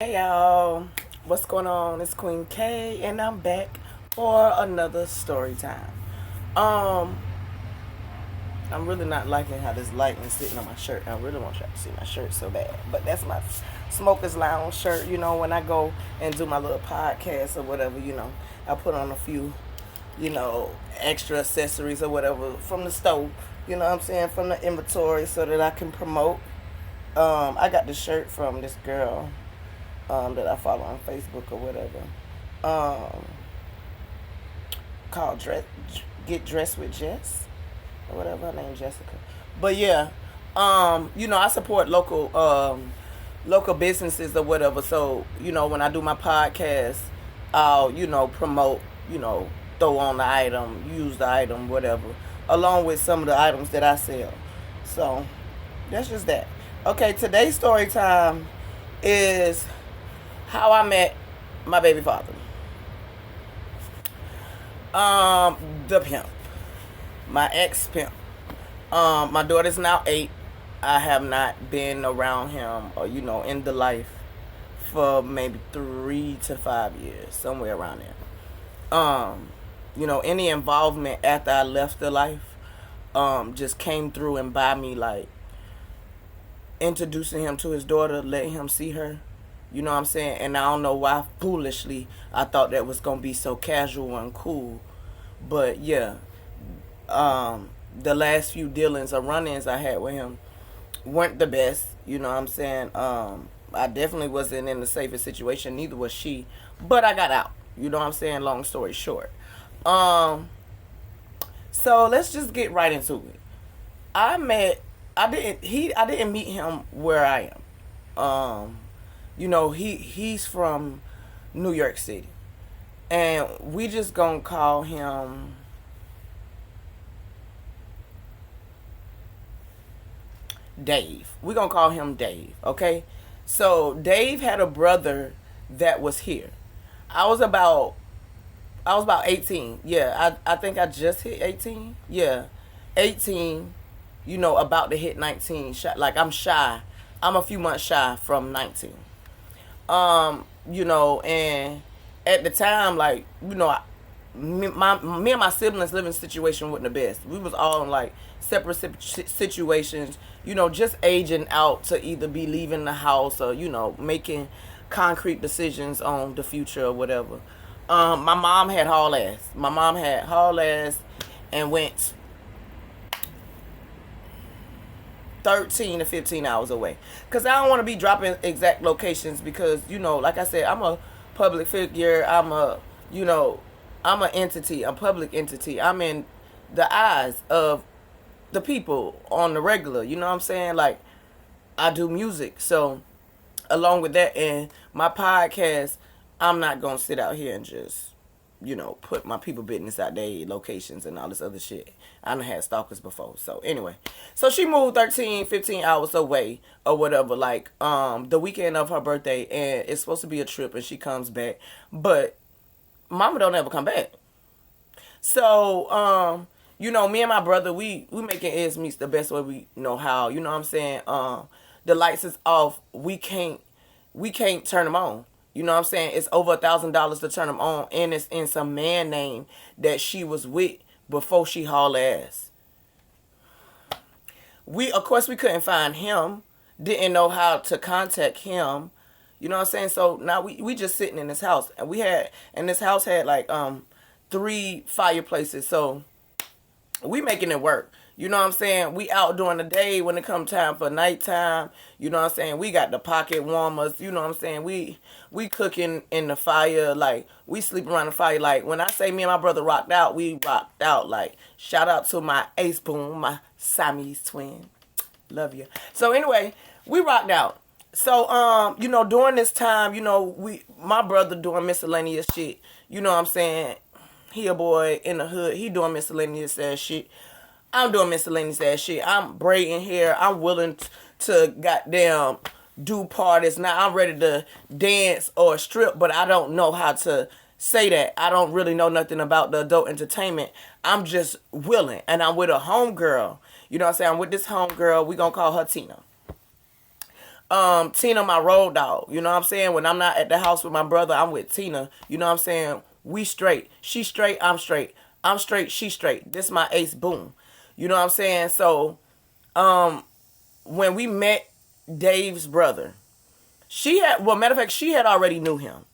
Hey y'all, what's going on? It's Queen K, and I'm back for another story time. Um, I'm really not liking how this lighting is sitting on my shirt. I really want y'all to see my shirt so bad, but that's my Smokers Lounge shirt. When I go and do my little podcast or whatever, I put on a few, extra accessories or whatever from the store. You know what I'm saying, from the inventory, so that I can promote. I got this shirt from this girl that I follow on Facebook or whatever, um, called Get Dressed with Jess or whatever. Her name Jessica. But yeah, I support local businesses or whatever. So when I do my podcast, I'll promote, throw on the item, use the item, whatever, along with some of the items that I sell. So that's just that. Okay, today's story time is how I met my baby father. The pimp. My ex pimp. My daughter's now 8. I have not been around him or, in the life for maybe 3 to 5 years, somewhere around there. Any involvement after I left the life, just came through and by me, like introducing him to his daughter, letting him see her. You know what I'm saying? And I don't know why foolishly I thought that was gonna be so casual and cool. But yeah, the last few dealings or run-ins I had with him weren't the best. You know what I'm saying? I definitely wasn't in the safest situation. Neither was she. But I got out. You know what I'm saying? Long story short. So let's just get right into it. I didn't meet him where I am. He's from New York City. And we just gonna call him Dave. We gonna call him Dave, okay? So Dave had a brother that was here. I was about I was about 18. Yeah, I think I just hit 18. Yeah. 18, about to hit 19. Like I'm shy. I'm a few months shy from 19. And at the time, like, me and my siblings living situation wasn't the best. We was all in like separate situations, just aging out to either be leaving the house or, making concrete decisions on the future or whatever. My mom had haul ass. My mom had haul ass and went 13 to 15 hours away. Because I don't want to be dropping exact locations because, like I said, I'm a public figure. I'm an entity, a public entity. I'm in the eyes of the people on the regular. You know what I'm saying? Like, I do music. So, along with that and my podcast, I'm not going to sit out here and just put my people business out there, locations and all this other shit. I done had stalkers before. So anyway, so she moved 13, 15 hours away or whatever, like the weekend of her birthday, and it's supposed to be a trip and she comes back. But mama don't ever come back. So, me and my brother, we making ends meet the best way we know how. You know what I'm saying? The lights is off. We can't turn them on. You know what I'm saying? It's over $1,000 to turn them on, and it's in some man name that she was with before she hauled ass. Of course, we couldn't find him. Didn't know how to contact him. You know what I'm saying? So now we just sitting in this house, and this house had like 3 fireplaces. So we making it work. You know what I'm saying? We out during the day when it come time for nighttime. You know what I'm saying? We got the pocket warmers. You know what I'm saying? We cooking in the fire. Like, we sleep around the fire. Like, when I say me and my brother rocked out, we rocked out. Like, shout out to my ace boom, my Siamese twin. Love you. So anyway, we rocked out. So, during this time, my brother doing miscellaneous shit. You know what I'm saying? He a boy in the hood. He doing miscellaneous ass shit. I'm doing miscellaneous ass shit. I'm braiding hair. I'm willing to goddamn do parties. Now I'm ready to dance or strip, but I don't know how to say that. I don't really know nothing about the adult entertainment. I'm just willing. And I'm with a homegirl. You know what I'm saying? I'm with this homegirl. We gonna call her Tina. Tina, my road dog. You know what I'm saying? When I'm not at the house with my brother, I'm with Tina. You know what I'm saying? We straight. She straight, I'm straight. I'm straight, she straight. This my ace, boom. You know what I'm saying? So, when we met Dave's brother, matter of fact, she had already knew him.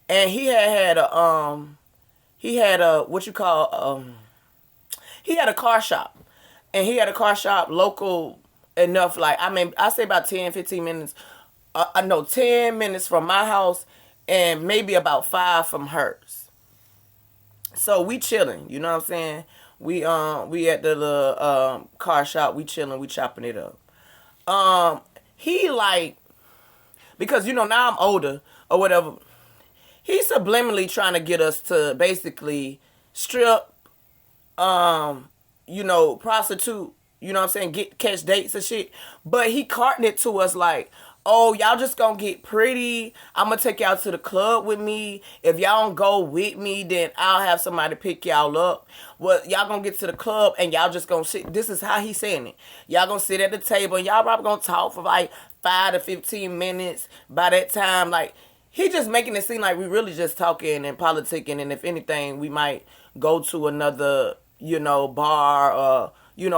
And he had a what you call, he had a car shop. And he had a car shop local enough, like, I mean, I say about 10, 15 minutes. I know 10 minutes from my house and maybe about 5 from hers. So we chilling, you know what I'm saying? We at the car shop, we chilling, we chopping it up. He like, because now I'm older or whatever, he's subliminally trying to get us to basically strip, prostitute, you know what I'm saying, catch dates and shit. But he carting it to us like, oh, y'all just gonna get pretty. I'm gonna take y'all to the club with me. If y'all don't go with me, then I'll have somebody pick y'all up. Well, y'all gonna get to the club and y'all just gonna sit. This is how he's saying it. Y'all gonna sit at the table and y'all probably gonna talk for like 5 to 15 minutes. By that time, like, he just making it seem like we really just talking and politicking. And if anything, we might go to another, bar or,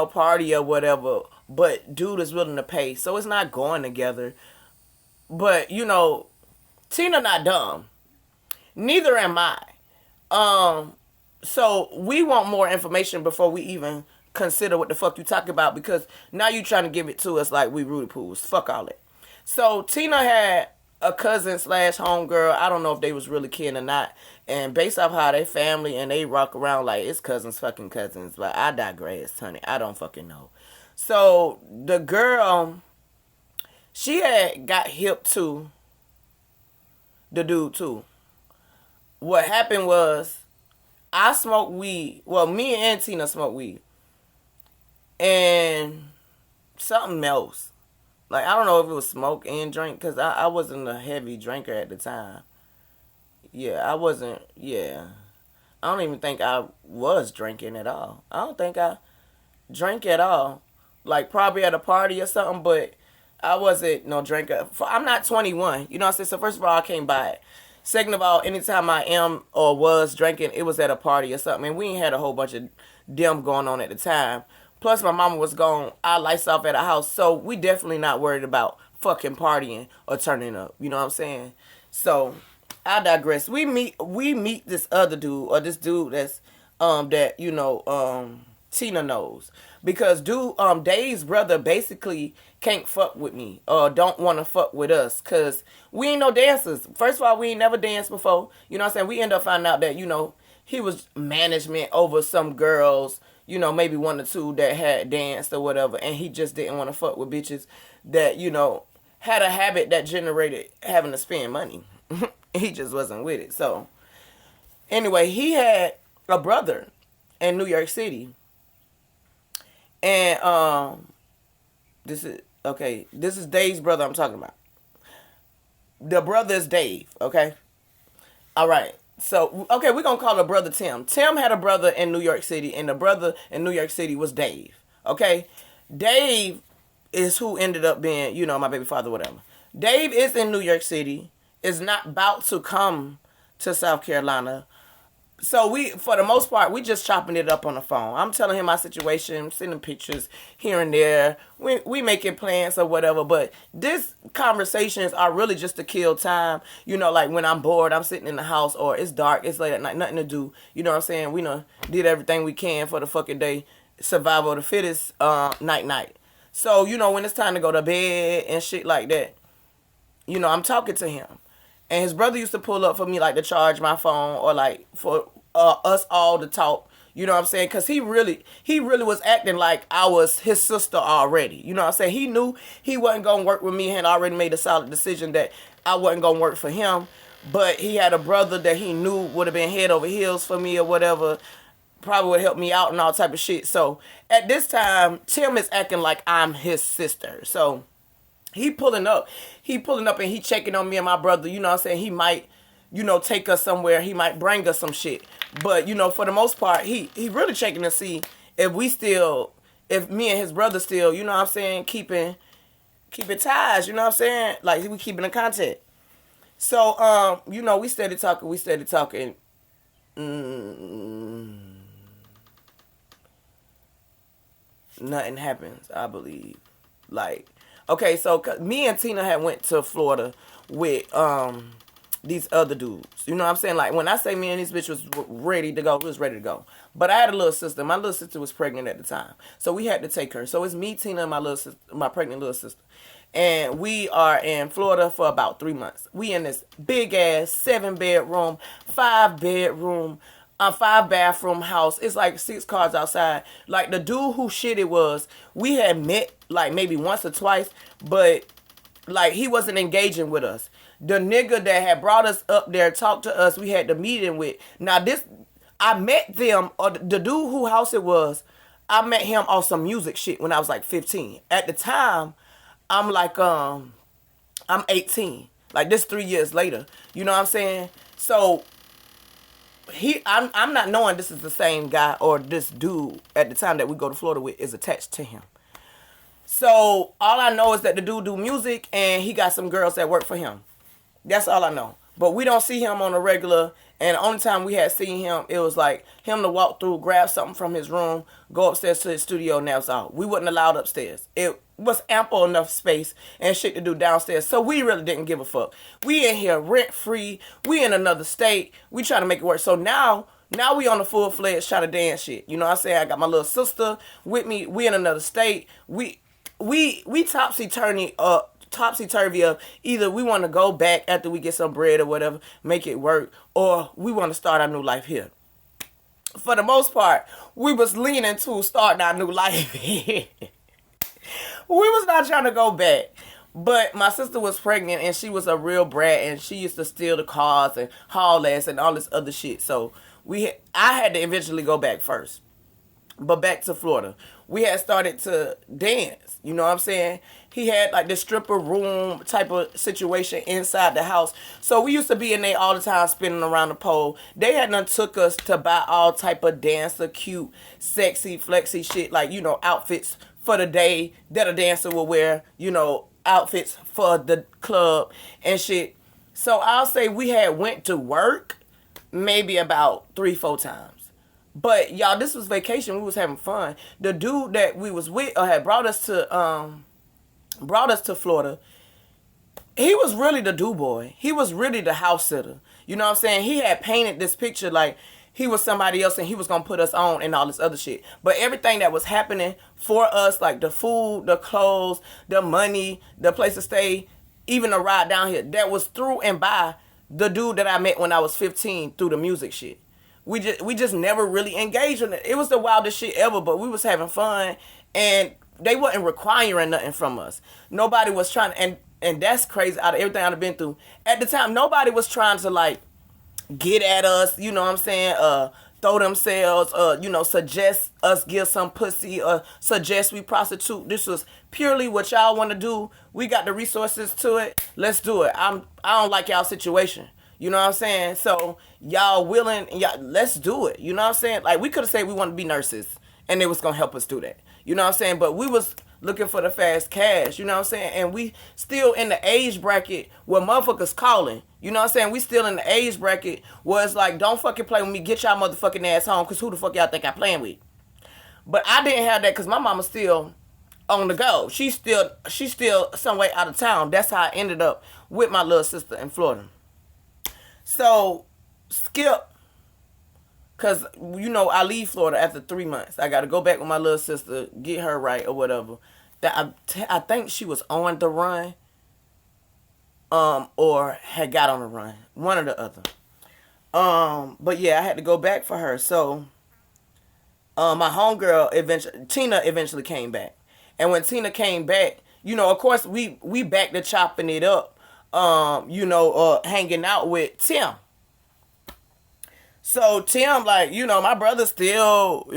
party or whatever. But dude is willing to pay. So it's not going together. But, Tina not dumb. Neither am I. So we want more information before we even consider what the fuck you talking about, because now you trying to give it to us like we Rudy Pools. Fuck all that. So Tina had a cousin / homegirl. I don't know if they was really kin or not. And based off how they family and they rock around like it's cousins fucking cousins. But I digress, honey. I don't fucking know. So the girl, she had got hip to the dude too. What happened was, I smoked weed. Well, me and Tina smoked weed. And something else. Like, I don't know if it was smoke and drink, because I wasn't a heavy drinker at the time. Yeah, I wasn't, yeah. I don't even think I was drinking at all. I don't think I drank at all. Like, probably at a party or something, but I wasn't no drinker. I'm not 21, you know what I'm saying? So first of all, I can't buy it. Second of all, anytime I am or was drinking, it was at a party or something. And we ain't had a whole bunch of them going on at the time. Plus, my mama was gone. Our lights off at the house. So we definitely not worried about fucking partying or turning up. You know what I'm saying? So I digress. We meet this other dude, or this dude that's Tina knows. Because Dave's brother basically can't fuck with me or don't want to fuck with us, because we ain't no dancers. First of all, we ain't never danced before. You know what I'm saying? We end up finding out that, he was management over some girls, maybe 1 or 2 that had danced or whatever, and he just didn't want to fuck with bitches that, had a habit that generated having to spend money. He just wasn't with it. So, anyway, he had a brother in New York City. And, this is Dave's brother I'm talking about. The brother is Dave, okay? All right. So, okay, we're going to call the brother Tim. Tim had a brother in New York City, and the brother in New York City was Dave, okay? Dave is who ended up being, my baby father, whatever. Dave is in New York City, is not about to come to South Carolina. So for the most part, we just chopping it up on the phone. I'm telling him my situation, sending pictures here and there. We making plans or whatever. But these conversations are really just to kill time. Like when I'm bored, I'm sitting in the house, or it's dark, it's late at night, nothing to do. You know what I'm saying? We did everything we can for the fucking day. Survival of the fittest, night. So, when it's time to go to bed and shit like that, I'm talking to him. And his brother used to pull up for me, like, to charge my phone, or, like, for us all to talk. You know what I'm saying? Because he really was acting like I was his sister already. You know what I'm saying? He knew he wasn't going to work with me, and already made a solid decision that I wasn't going to work for him. But he had a brother that he knew would have been head over heels for me or whatever. Probably would help me out and all type of shit. So, at this time, Tim is acting like I'm his sister. So, he pulling up and he checking on me and my brother. You know what I'm saying? He might, take us somewhere. He might bring us some shit. But, for the most part, he really checking to see if me and his brother still, you know what I'm saying, keeping keep it ties, you know what I'm saying? Like, we keeping in contact. So, we started talking. Nothing happens, I believe. Like, okay, so me and Tina had went to Florida with these other dudes. You know what I'm saying? Like, when I say me and this bitch was ready to go, we was ready to go. But I had a little sister. My little sister was pregnant at the time, so we had to take her. So it's me, Tina, and my little sister, my pregnant little sister. And we are in Florida for about 3 months. We in this big ass 7-bedroom, 5-bedroom, 5-bathroom house. It's like 6 cars outside. Like, the dude who shit it was, we had met like maybe once or twice, but like, he wasn't engaging with us. The nigga that had brought us up there, talked to us, we had the meeting with. Now this, I met them, or the dude who house it was, I met him on some music shit when I was like 15. At the time, I'm like, I'm 18. Like, this 3 years later. You know what I'm saying? So, I'm not knowing this is the same guy, or this dude at the time that we go to Florida with is attached to him. So, all I know is that the dude do music, and he got some girls that work for him. That's all I know. But we don't see him on a regular, and the only time we had seen him, it was like him to walk through, grab something from his room, go upstairs to his studio, and that was all. We wasn't allowed upstairs. It was ample enough space and shit to do downstairs, so we really didn't give a fuck. We in here rent-free. We in another state. We trying to make it work. So now we on the full-fledged trying to dance shit. You know what I'm saying? I got my little sister with me. We in another state. We topsy-turvy of either we want to go back after we get some bread or whatever, make it work, or we want to start our new life here. For the most part, we was leaning to starting our new life here. We was not trying to go back. But my sister was pregnant, and she was a real brat, and she used to steal the cars and haul ass and all this other shit. So I had to eventually go back first. But back to Florida. We had started to dance. You know what I'm saying? He had like this stripper room type of situation inside the house. So we used to be in there all the time, spinning around the pole. They had done took us to buy all type of dancer, cute, sexy, flexy shit. Like, outfits for the day that a dancer will wear. Outfits for the club and shit. So I'll say we had went to work maybe about 3-4 times. But y'all, this was vacation. We was having fun. The dude that we was with had brought us to Florida. He was really the do boy. He was really the house sitter. You know what I'm saying? He had painted this picture like he was somebody else and he was gonna put us on and all this other shit. But everything that was happening for us, like the food, the clothes, the money, the place to stay, even the ride down here, that was through and by the dude that I met when I was 15 through the music shit. We just never really engaged in it. It was the wildest shit ever, but we was having fun, and they wasn't requiring nothing from us. Nobody was trying, and that's crazy out of everything I've been through. At the time, nobody was trying to like get at us, you know what I'm saying? Throw themselves, suggest us give some pussy, or suggest we prostitute. This was purely what y'all want to do. We got the resources to it. Let's do it. I don't like y'all situation. You know what I'm saying? So, y'all willing, let's do it. You know what I'm saying? Like, we could have said we want to be nurses, and they was going to help us do that. You know what I'm saying? But we was looking for the fast cash. You know what I'm saying? And we still in the age bracket where motherfuckers calling. You know what I'm saying? We still in the age bracket where it's like, don't fucking play with me. Get y'all motherfucking ass home, because who the fuck y'all think I'm playing with? But I didn't have that because my mama's still on the go. She's still some way out of town. That's how I ended up with my little sister in Florida. So, skip, because, I leave Florida after 3 months. I got to go back with my little sister, get her right or whatever. I think she was on the run, or had got on the run. One or the other. But yeah, I had to go back for her. So, my homegirl, Tina eventually came back. And when Tina came back, of course, we back to chopping it up. Hanging out with Tim. So Tim, like, my brother still,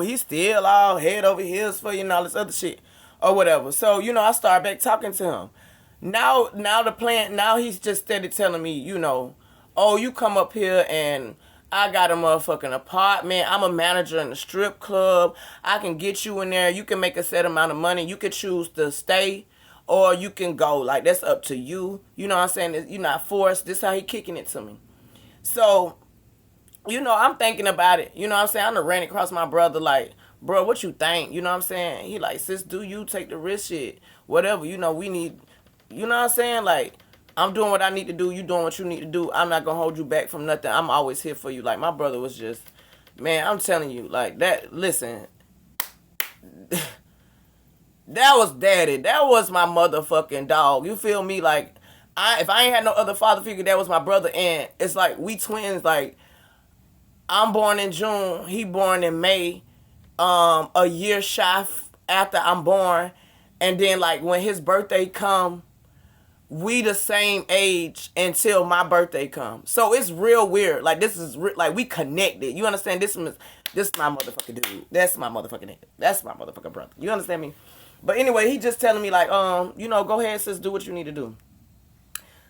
he's still all head over heels for all this other shit or whatever. So, I started back talking to him. Now he's just steady telling me, oh, you come up here and I got a motherfucking apartment. I'm a manager in the strip club. I can get you in there. You can make a set amount of money. You can choose to stay or you can go. Like, that's up to you. You know what I'm saying? You're not forced. This how he kicking it to me. So, I'm thinking about it. You know what I'm saying? I done ran across my brother like, bro, what you think? You know what I'm saying? He like, sis, do you take the risk shit? Whatever, we need, you know what I'm saying? Like, I'm doing what I need to do. You doing what you need to do. I'm not going to hold you back from nothing. I'm always here for you. Like, my brother was just, man, I'm telling you, like, that, listen, that was daddy. That was my motherfucking dog. You feel me? Like, if I ain't had no other father figure, that was my brother. And it's like, we twins. Like, I'm born in June. He born in May. A year shy after I'm born. And then, like, when his birthday come, we the same age until my birthday comes. So it's real weird. Like, this is like, we connected. You understand? This is my motherfucking dude. That's my motherfucking nigga. That's my motherfucking brother. You understand me? But anyway, he just telling me like, go ahead, sis, do what you need to do.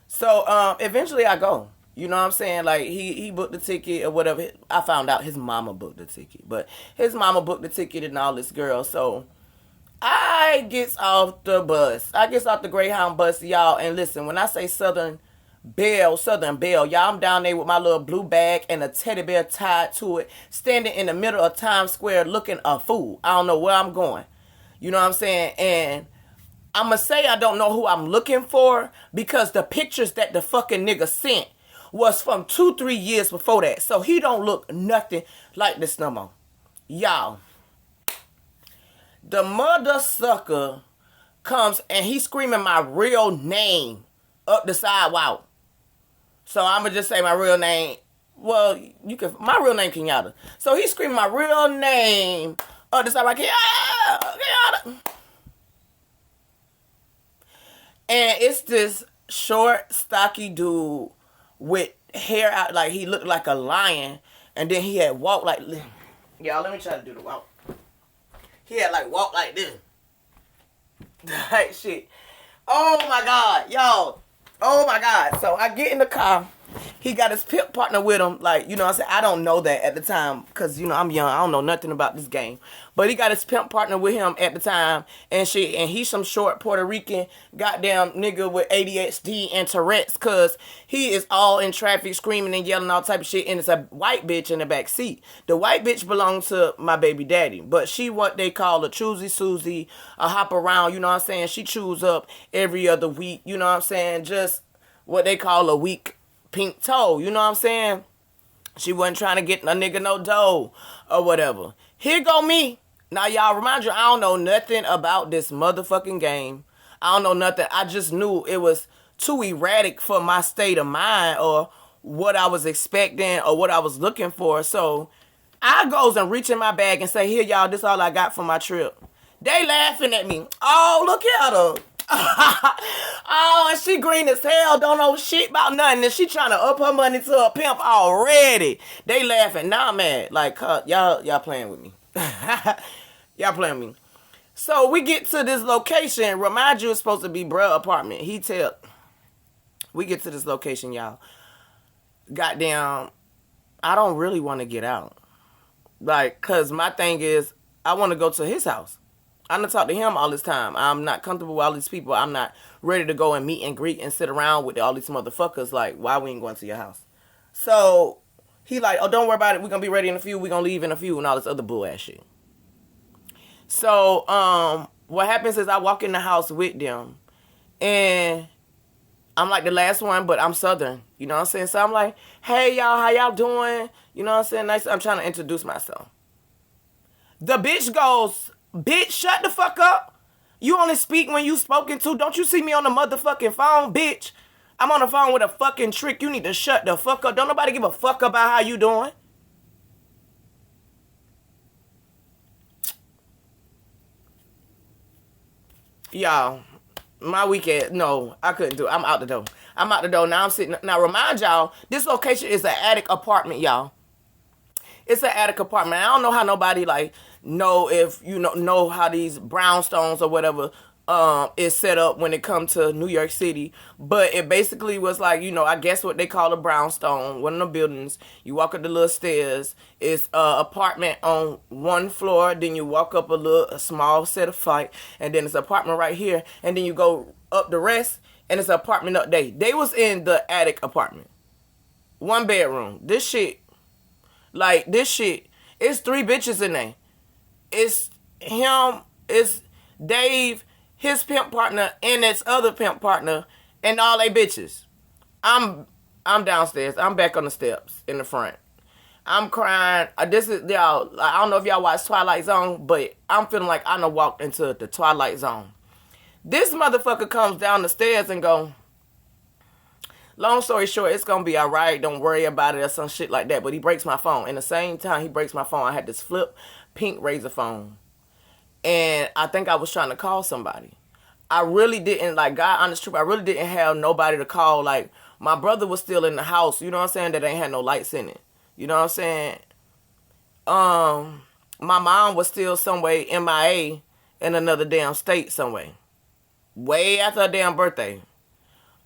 So eventually I go. You know what I'm saying? Like, he booked the ticket or whatever. I found out his mama booked the ticket. But his mama booked the ticket and all this girl. So I gets off the bus. I gets off the Greyhound bus, y'all. And listen, when I say Southern Belle, y'all, I'm down there with my little blue bag and a teddy bear tied to it, standing in the middle of Times Square looking a fool. I don't know where I'm going. You know what I'm saying? And I'm going to say I don't know who I'm looking for because the pictures that the fucking nigga sent was from 2-3 years before that. So he don't look nothing like this no more. Y'all, the mother sucker comes and he's screaming my real name up the sidewalk. So I'm going to just say my real name. Well, my real name Kenyatta. So he's screaming my real name up the sidewalk. Kenyatta. And it's this short, stocky dude with hair out, like he looked like a lion, and then he had walked like, y'all, let me try to do the walk. He had like walked like this. Like shit. Oh my God, y'all. Oh my God. So I get in the car. He got his Pimp partner with him. Like, you know what I'm saying? I don't know that at the time because, I'm young. I don't know nothing about this game. But he got his Pimp partner with him at the time. And shit. And he's some short Puerto Rican goddamn nigga with ADHD and Tourette's because he is all in traffic screaming and yelling all type of shit. And it's a white bitch in the back seat. The white bitch belongs to my baby daddy. But she what they call a choosy Susie, a hop around. You know what I'm saying? She chews up every other week. You know what I'm saying? Just what they call a week pink toe, you know what I'm saying? She wasn't trying to get a nigga no dough or whatever. Here go me. Now, y'all, remind you, I don't know nothing about this motherfucking game. I don't know nothing. I just knew it was too erratic for my state of mind or what I was expecting or what I was looking for. So I goes and reach in my bag and say, here, y'all, this all I got for my trip. They laughing at me. Oh, look at her. Oh, and she green as hell, don't know shit about nothing, and she trying to up her money to a pimp already. They laughing. Now I'm mad. Like, y'all playing with me. Y'all playing with me. So we get to this location. Remind you, it's supposed to be bruh apartment. We get to this location, y'all. Goddamn, I don't really want to get out. Like, cause my thing is, I want to go to his house. I done talk to him all this time. I'm not comfortable with all these people. I'm not ready to go and meet and greet and sit around with all these motherfuckers. Like, why we ain't going to your house? So, he like, oh, don't worry about it. We're going to be ready in a few. We're going to leave in a few and all this other bull ass shit. So, what happens is I walk in the house with them. And I'm like the last one, but I'm Southern. You know what I'm saying? So, I'm like, hey, y'all, how y'all doing? You know what I'm saying? Nice. I'm trying to introduce myself. The bitch goes, bitch, shut the fuck up. You only speak when you spoken to. Don't you see me on the motherfucking phone, bitch? I'm on the phone with a fucking trick. You need to shut the fuck up. Don't nobody give a fuck about how you doing. Y'all, my weekend, no, I couldn't do it. I'm out the door. Now I'm sitting. Now remind y'all, this location is an attic apartment, y'all. It's an attic apartment. I don't know how nobody like know if you know how these brownstones or whatever is set up when it comes to New York City. But it basically was like, I guess what they call a brownstone, one of the buildings. You walk up the little stairs. It's a apartment on one floor. Then you walk up a small set of flight, and then it's an apartment right here. And then you go up the rest, and it's an apartment up there. They was in the attic apartment, 1 bedroom. This shit, it's 3 bitches in there. It's him. It's Dave, his pimp partner, and his other pimp partner, and all they bitches. I'm downstairs. I'm back on the steps in the front. I'm crying. This is y'all. I don't know if y'all watch Twilight Zone, but I'm feeling like I done walked into the Twilight Zone. This motherfucker comes down the stairs and go, long story short, it's gonna be alright, don't worry about it, or some shit like that. But he breaks my phone. And the same time he breaks my phone, I had this flip pink Razor phone. And I think I was trying to call somebody. I really didn't, like, God honest truth, I really didn't have nobody to call. Like, my brother was still in the house, you know what I'm saying, that ain't had no lights in it. You know what I'm saying? My mom was still somewhere MIA in another damn state somewhere. Way after her damn birthday.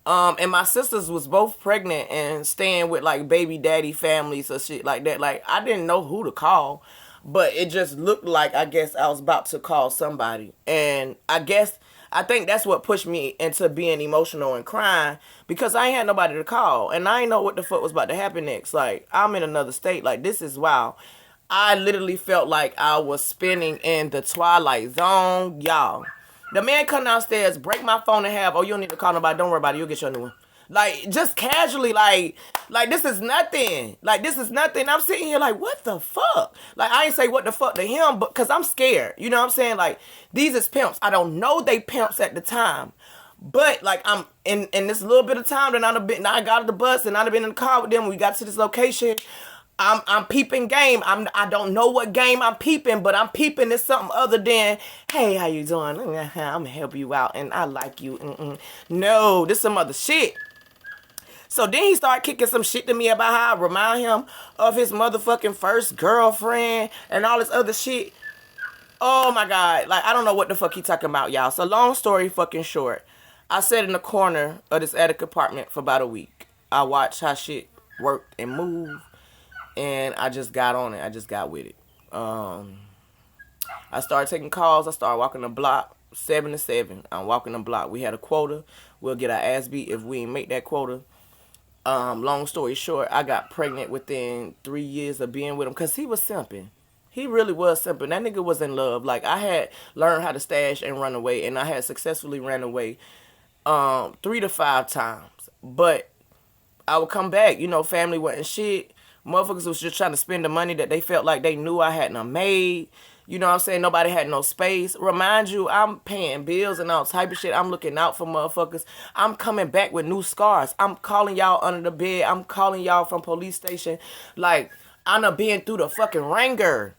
And my sisters was both pregnant and staying with, like, baby daddy families or shit like that. Like, I didn't know who to call. But it just looked like, I guess, I was about to call somebody. And I think that's what pushed me into being emotional and crying, because I ain't had nobody to call. And I ain't know what the fuck was about to happen next. Like, I'm in another state. Like, this is wild. I literally felt like I was spinning in the Twilight Zone. Y'all. The man come downstairs, break my phone in half. Oh, you don't need to call nobody. Don't worry about it. You'll get your new one. Like, just casually, like this is nothing. Like, this is nothing. I'm sitting here like, what the fuck? Like, I ain't say what the fuck to him, but because I'm scared. You know what I'm saying? Like, these is pimps. I don't know they pimps at the time. But, like, I'm in this little bit of time that I got on the bus and I'd have been in the car with them when we got to this location. I'm peeping game. I don't know what game I'm peeping, but I'm peeping is something other than, hey, how you doing? I'm gonna help you out and I like you. No, this some other shit. So then he started kicking some shit to me about how I remind him of his motherfucking first girlfriend and all this other shit. Oh my God. Like, I don't know what the fuck he talking about, y'all. So long story fucking short, I sat in the corner of this attic apartment for about a week. I watched how shit worked and moved, and I just got on it. I just got with it. I started taking calls. I started walking the block 7 to 7. I'm walking the block. We had a quota. We'll get our ass beat if we ain't make that quota. Long story short, I got pregnant within 3 years of being with him because he was simping. He really was simping. That nigga was in love. Like, I had learned how to stash and run away, and I had successfully ran away 3 to 5 times. But I would come back. Family wasn't shit. Motherfuckers was just trying to spend the money that they felt like they knew I hadn't made. You know what I'm saying? Nobody had no space. Remind you, I'm paying bills and all type of shit. I'm looking out for motherfuckers. I'm coming back with new scars. I'm calling y'all under the bed. I'm calling y'all from police station. Like, I done been through the fucking ringer.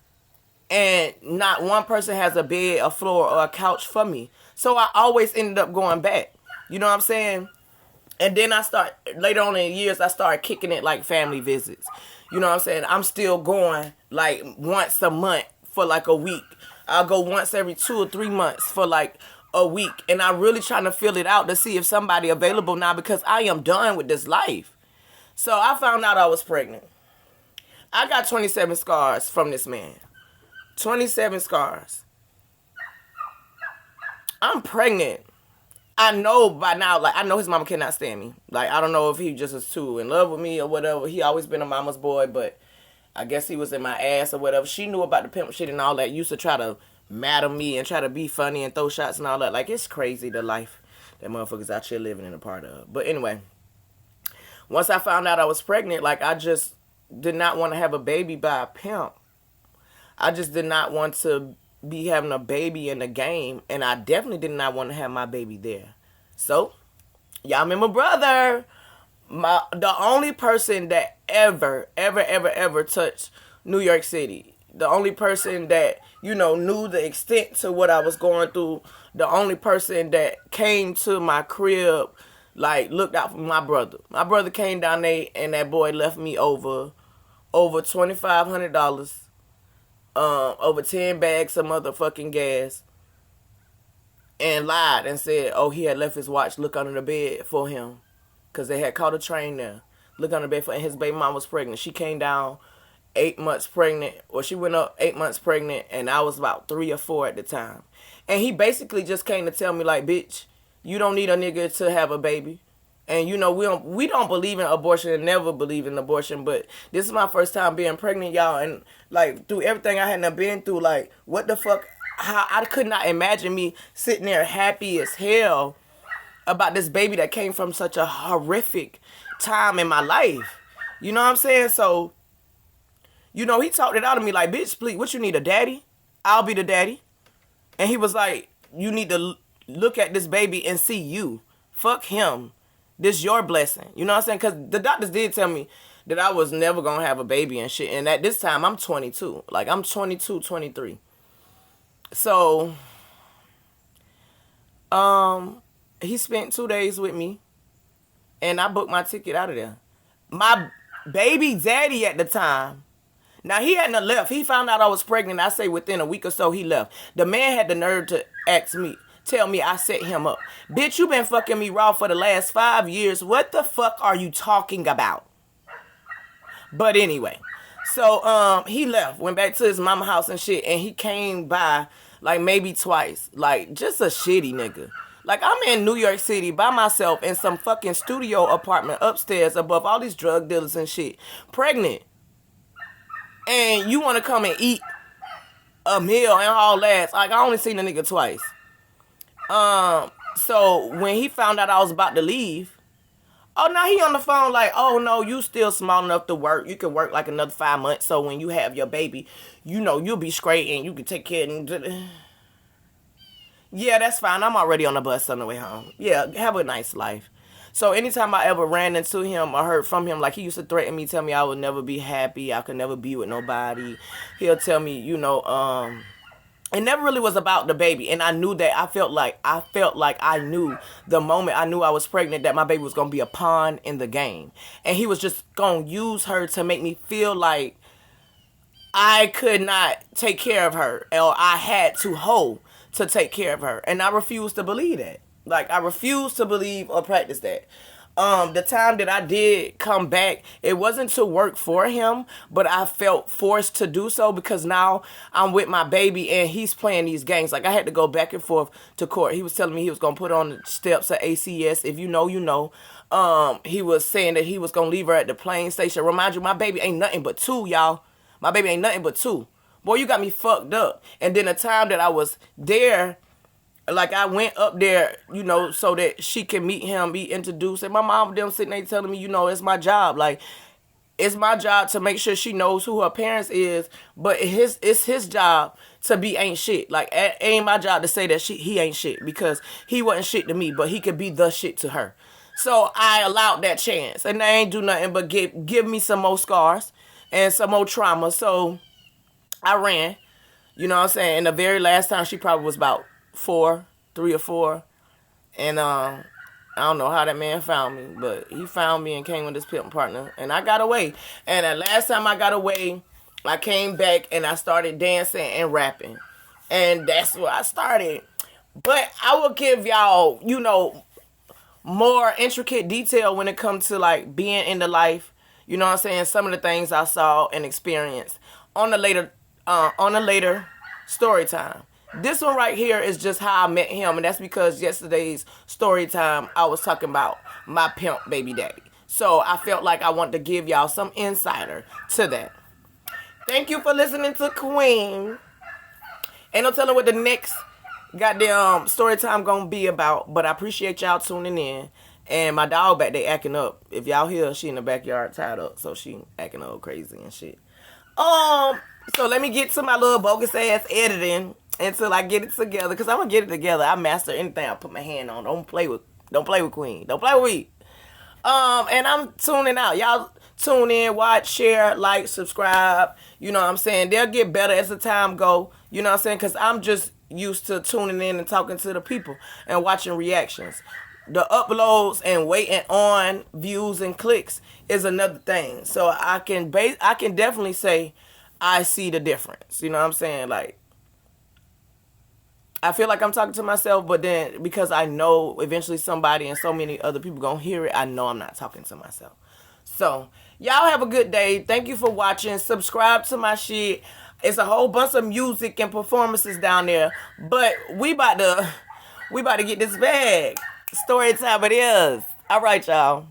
And not one person has a bed, a floor, or a couch for me. So I always ended up going back. You know what I'm saying? And then later on in the years, I started kicking it like family visits. You know what I'm saying? I'm still going like once a month for like a week. I'll go once every 2 or 3 months for like a week. And I'm really trying to fill it out to see if somebody available now, because I am done with this life. So I found out I was pregnant. I got 27 scars from this man. 27 scars. I'm pregnant. I know by now, like, I know his mama cannot stand me. Like, I don't know if he just was too in love with me or whatever. He always been a mama's boy, but I guess he was in my ass or whatever. She knew about the pimp shit and all that. Used to try to madam me and try to be funny and throw shots and all that. Like, it's crazy, the life that motherfuckers out here living in a part of. But anyway, once I found out I was pregnant, like, I just did not want to have a baby by a pimp. I just did not want to be having a baby in the game, and I definitely did not want to have my baby there. So, y'all remember brother, the only person that ever touched New York City, the only person that, knew the extent to what I was going through, the only person that came to my crib, like, looked out for my brother. My brother came down there, and that boy left me over $2,500, over 10 bags of motherfucking gas, and lied and said, oh, he had left his watch, look under the bed for him, because they had caught a train there. Look under the bed for, and his baby mom was pregnant. She came down 8 months pregnant, or she went up 8 months pregnant, and I was about 3 or 4 at the time. And he basically just came to tell me, like, bitch, you don't need a nigga to have a baby. And, you know, we don't believe in abortion and never believe in abortion, but this is my first time being pregnant, y'all, and, like, through everything I hadn't been through, like, what the fuck, how I could not imagine me sitting there happy as hell about this baby that came from such a horrific time in my life. You know what I'm saying? So, you know, he talked it out of me like, bitch, please, what you need, a daddy? I'll be the daddy. And he was like, you need to look at this baby and see you. Fuck him. This your blessing. You know what I'm saying? Because the doctors did tell me that I was never going to have a baby and shit. And at this time, I'm 22. Like, I'm 22, 23. So, he spent 2 days with me. And I booked my ticket out of there. My baby daddy at the time, now he hadn't left. He found out I was pregnant. I say within a week or so he left. The man had the nerve to tell me I set him up. Bitch, you been fucking me raw for the last 5 years. What the fuck are you talking about? But anyway, so he left, went back to his mama house and shit, and he came by like maybe twice. Like, just a shitty nigga. Like, I'm in New York City by myself in some fucking studio apartment upstairs above all these drug dealers and shit. Pregnant. And you want to come and eat a meal and all that. Like, I only seen the nigga twice. So when he found out I was about to leave, oh, now he on the phone like, oh, no, you still small enough to work. You can work like another 5 months. So when you have your baby, you know, you'll be straight and you can take care of. Yeah, that's fine. I'm already on the bus on the way home. Yeah, have a nice life. So anytime I ever ran into him or heard from him, like, he used to threaten me, tell me I would never be happy, I could never be with nobody. He'll tell me, you know, it never really was about the baby. And I knew that. I felt like I knew the moment I knew I was pregnant that my baby was going to be a pawn in the game. And he was just going to use her to make me feel like I could not take care of her, or I had to take care of her. And I refused to believe that. Like, I refuse to believe or practice that. The time that I did come back, it wasn't to work for him, but I felt forced to do so because now I'm with my baby and he's playing these games. Like, I had to go back and forth to court. He was telling me he was going to put on the steps of ACS. If you know, you know. He was saying that he was going to leave her at the plane station. Remind you, my baby ain't nothing but 2, y'all. My baby ain't nothing but 2. Boy, you got me fucked up. And then the time that I was there, like, I went up there, you know, so that she can meet him, be introduced. And my mom and them sitting there telling me, you know, it's my job. Like, it's my job to make sure she knows who her parents is. But it's his job to be ain't shit. Like, it ain't my job to say that he ain't shit. Because he wasn't shit to me, but he could be the shit to her. So I allowed that chance. And they ain't do nothing but give me some more scars and some more trauma. So I ran. You know what I'm saying? And the very last time, she probably was about 3 or 4, and I don't know how that man found me, but he found me and came with his pimp partner, and I got away. And the last time I got away, I came back and I started dancing and rapping, and that's where I started. But I will give y'all, you know, more intricate detail when it comes to, like, being in the life. You know what I'm saying? Some of the things I saw and experienced on the later story time. This one right here is just how I met him, and that's because yesterday's story time I was talking about my pimp baby daddy. So I felt like I wanted to give y'all some insider to that. Thank you for listening to Queen. Ain't no telling what the next goddamn story time gonna be about, but I appreciate y'all tuning in. And my dog back there acting up. If y'all hear, she in the backyard tied up, so she acting all crazy and shit. So let me get to my little bogus ass editing until I get it together, because I'm gonna get it together. I master anything I put my hand on. Don't play with Queen. Don't play with me. And I'm tuning out. Y'all tune in, watch, share, like, subscribe. You know what I'm saying? They'll get better as the time go. You know what I'm saying? Because I'm just used to tuning in and talking to the people and watching reactions. The uploads and waiting on views and clicks is another thing. So I can definitely say I see the difference. You know what I'm saying? Like, I feel like I'm talking to myself, but then because I know eventually somebody and so many other people gonna hear it, I know I'm not talking to myself. So y'all have a good day. Thank you for watching. Subscribe to my shit. It's a whole bunch of music and performances down there, but we about to get this bag. Story time it is. All right, y'all.